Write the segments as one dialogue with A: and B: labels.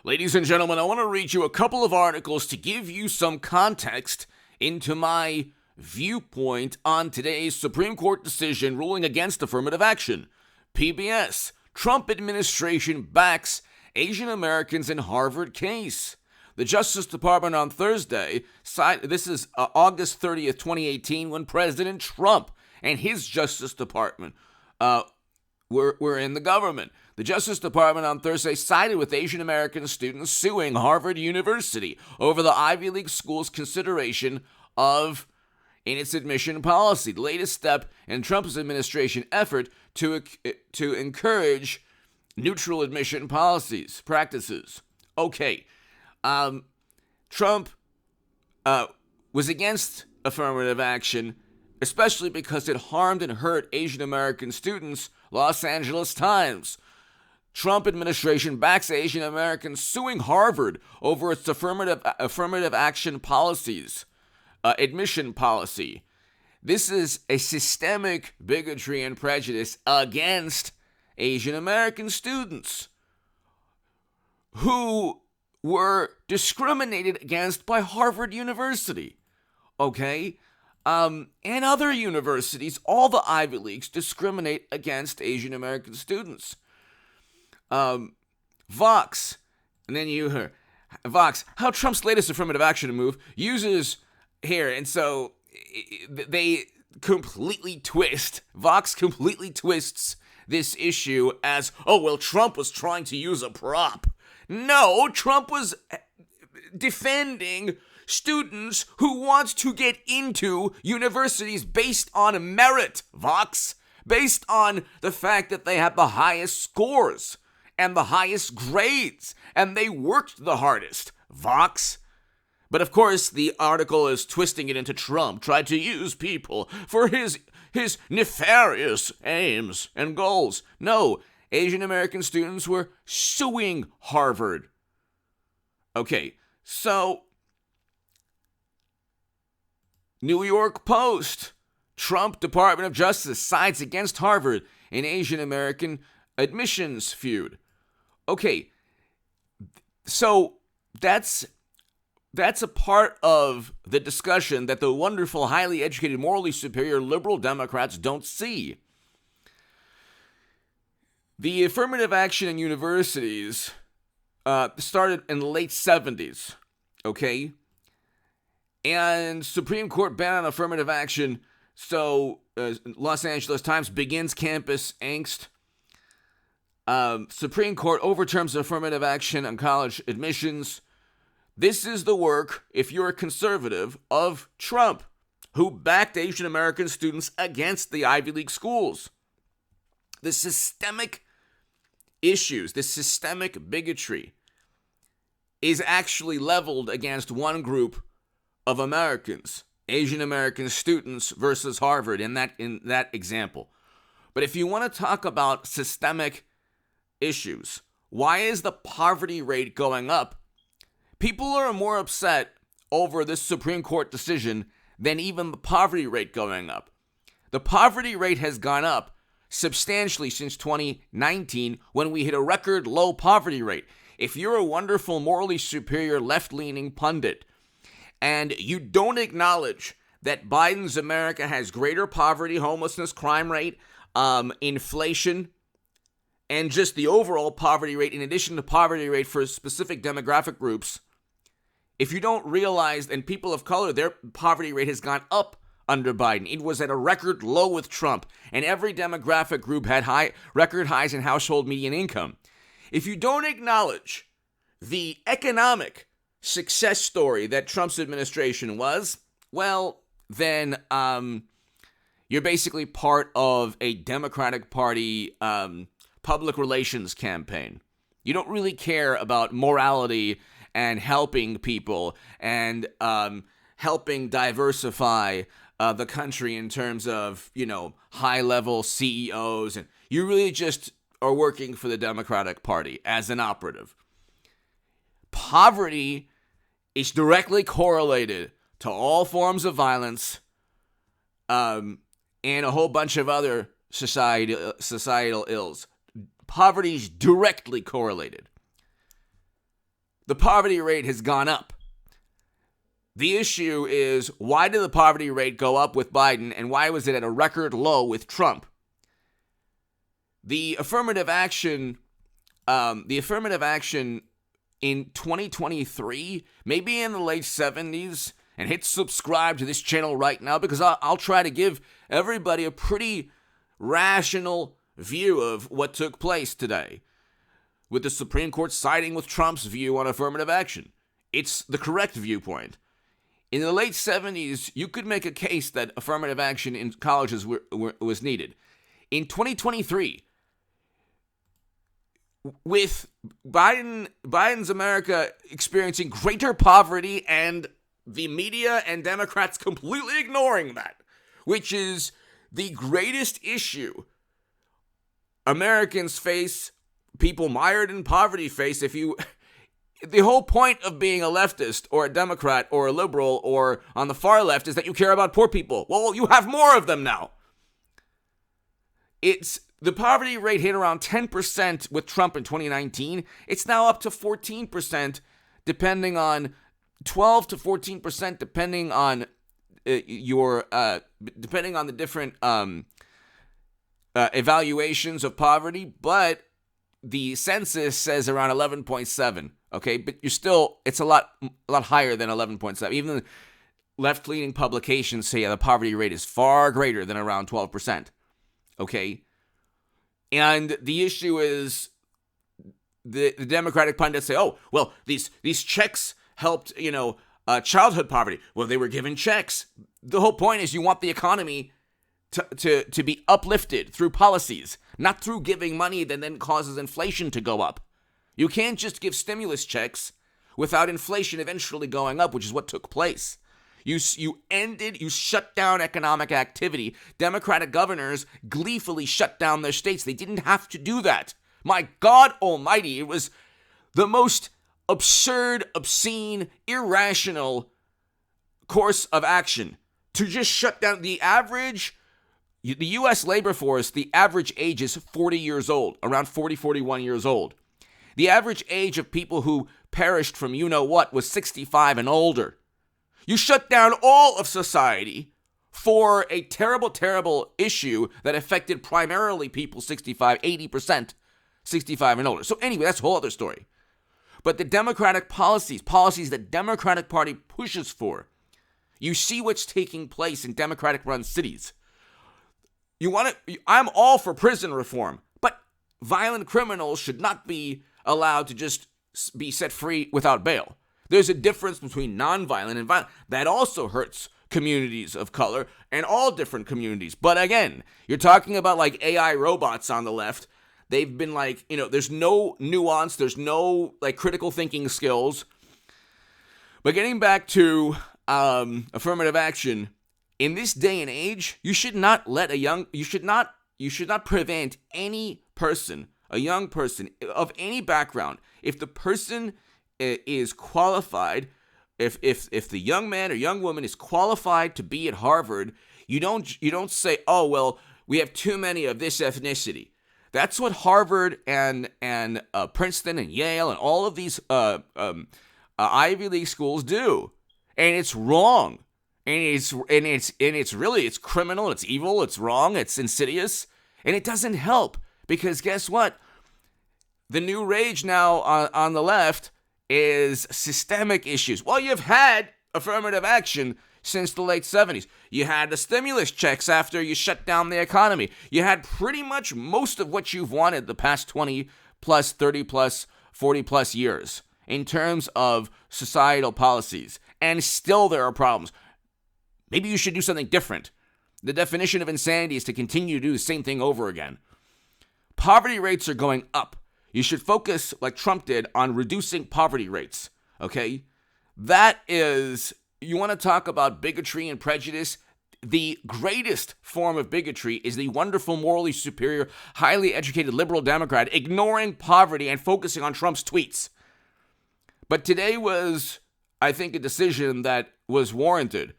A: Ladies and gentlemen, I want to read you a couple of articles to give you some context into my viewpoint on today's Supreme Court decision ruling against affirmative action. PBS, Trump administration backs Asian Americans in Harvard case. The Justice Department on Thursday, this is August 30th, 2018, when President Trump and his Justice Department were in the government. The Justice Department on Thursday sided with Asian American students suing Harvard University over the Ivy League school's consideration in its admission policy, the latest step in Trump's administration effort to encourage neutral admission practices. Okay, Trump was against affirmative action, especially because it harmed and hurt Asian American students. Los Angeles Times. Trump administration backs Asian Americans suing Harvard over its affirmative action policies, admission policy. This is a systemic bigotry and prejudice against Asian American students who were discriminated against by Harvard University. Okay? And other universities, all the Ivy Leagues discriminate against Asian American students. Vox, and then you hear Vox, how Trump's latest affirmative action move uses here, and so they Vox completely twists this issue as, oh, well, Trump was trying to use a prop. No, Trump was defending students who want to get into universities based on merit, Vox, based on the fact that they have the highest scores and the highest grades, and they worked the hardest, Vox. But of course, the article is twisting it into Trump tried to use people for his nefarious aims and goals. No, Asian American students were suing Harvard. Okay, so New York Post, Trump Department of Justice sides against Harvard in Asian American admissions feud. Okay, so that's a part of the discussion that the wonderful, highly educated, morally superior liberal Democrats don't see. The affirmative action in universities started in the late 70s, okay? And Supreme Court ban on affirmative action, so Los Angeles Times begins campus angst. Supreme Court overturns affirmative action on college admissions. This is the work, if you're a conservative, of Trump, who backed Asian American students against the Ivy League schools. The systemic issues, the systemic bigotry is actually leveled against one group of Americans, Asian American students versus Harvard in that example. But if you want to talk about systemic issues, why is the poverty rate going up? People are more upset over this Supreme Court decision than even the poverty rate going up. The poverty rate has gone up substantially since 2019 when we hit a record low poverty rate. If you're a wonderful, morally superior, left-leaning pundit and you don't acknowledge that Biden's America has greater poverty, homelessness, crime rate, inflation, and just the overall poverty rate, in addition to poverty rate for specific demographic groups, if you don't realize, and people of color, their poverty rate has gone up under Biden. It was at a record low with Trump, and every demographic group had record highs in household median income. If you don't acknowledge the economic success story that Trump's administration was, well, then you're basically part of a Democratic Party public relations campaign. You don't really care about morality and helping people and helping diversify the country in terms of, high-level CEOs. And you really just are working for the Democratic Party as an operative. Poverty is directly correlated to all forms of violence and a whole bunch of other societal ills. Poverty is directly correlated. the poverty rate has gone up. The issue is, why did the poverty rate go up with Biden, and why was it at a record low with Trump? The affirmative action in 2023, maybe in the late 70s, and hit subscribe to this channel right now, because I'll try to give everybody a pretty rational view of what took place today, with the Supreme Court siding with Trump's view on affirmative action. It's the correct viewpoint. In the late 70s, you could make a case that affirmative action in colleges was needed. In 2023, with Biden's America experiencing greater poverty and the media and Democrats completely ignoring that, which is the greatest issue Americans face, people mired in poverty face. The whole point of being a leftist or a Democrat or a liberal or on the far left is that you care about poor people. Well, you have more of them now. The poverty rate hit around 10% with Trump in 2019. It's now up to 14%, depending on 12 to 14%, depending on depending on the different evaluations of poverty. But the census says around 11.7. Okay, but it's a lot higher than 11.7. Even the left-leaning publications say the poverty rate is far greater than around 12%. Okay. And the issue is the Democratic pundits say, oh, well, these checks helped, childhood poverty. Well, they were given checks. The whole point is you want the economy to be uplifted through policies, not through giving money that then causes inflation to go up. You can't just give stimulus checks without inflation eventually going up, which is what took place. You shut down economic activity. Democratic governors gleefully shut down their states. They didn't have to do that. My God almighty, it was the most absurd, obscene, irrational course of action to just shut down the U.S. labor force. The average age is 40 years old, around 40, 41 years old. The average age of people who perished from you-know-what was 65 and older. You shut down all of society for a terrible, terrible issue that affected primarily people 65, 80%, 65 and older. So anyway, that's a whole other story. But the Democratic policies that Democratic Party pushes for, you see what's taking place in Democratic-run cities. I'm all for prison reform, but violent criminals should not be allowed to just be set free without bail. There's a difference between nonviolent and violent. That also hurts communities of color and all different communities. But again, you're talking about like AI robots on the left. They've been like, there's no nuance. There's no like critical thinking skills. But getting back to affirmative action, in this day and age, you should not prevent any person, a young person of any background, if the person is qualified, if the young man or young woman is qualified to be at Harvard, you don't say, oh, well, we have too many of this ethnicity. That's what Harvard and Princeton and Yale and all of these Ivy League schools do, and it's wrong, and it's criminal, it's evil, it's wrong, it's insidious, and it doesn't help, because guess what? The new rage now on the left is systemic issues. Well, you've had affirmative action since the late 70s. You had the stimulus checks after you shut down the economy. You had pretty much most of what you've wanted the past 20 plus, 30 plus, 40 plus years in terms of societal policies. And still there are problems. Maybe you should do something different. The definition of insanity is to continue to do the same thing over again. Poverty rates are going up. You should focus, like Trump did, on reducing poverty rates, okay? You want to talk about bigotry and prejudice? The greatest form of bigotry is the wonderful, morally superior, highly educated liberal Democrat ignoring poverty and focusing on Trump's tweets. But today was, I think, a decision that was warranted.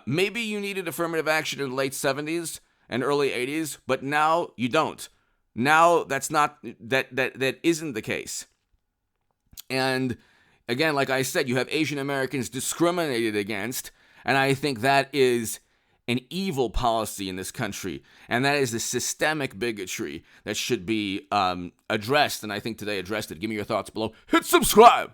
A: Maybe you needed affirmative action in the late 70s and early 80s, but now you don't. Now that isn't the case. And Again, like I said, you have Asian Americans discriminated against, and I think that is an evil policy in this country, and that is a systemic bigotry that should be addressed, and I think today addressed it. Give me your thoughts below. Hit subscribe!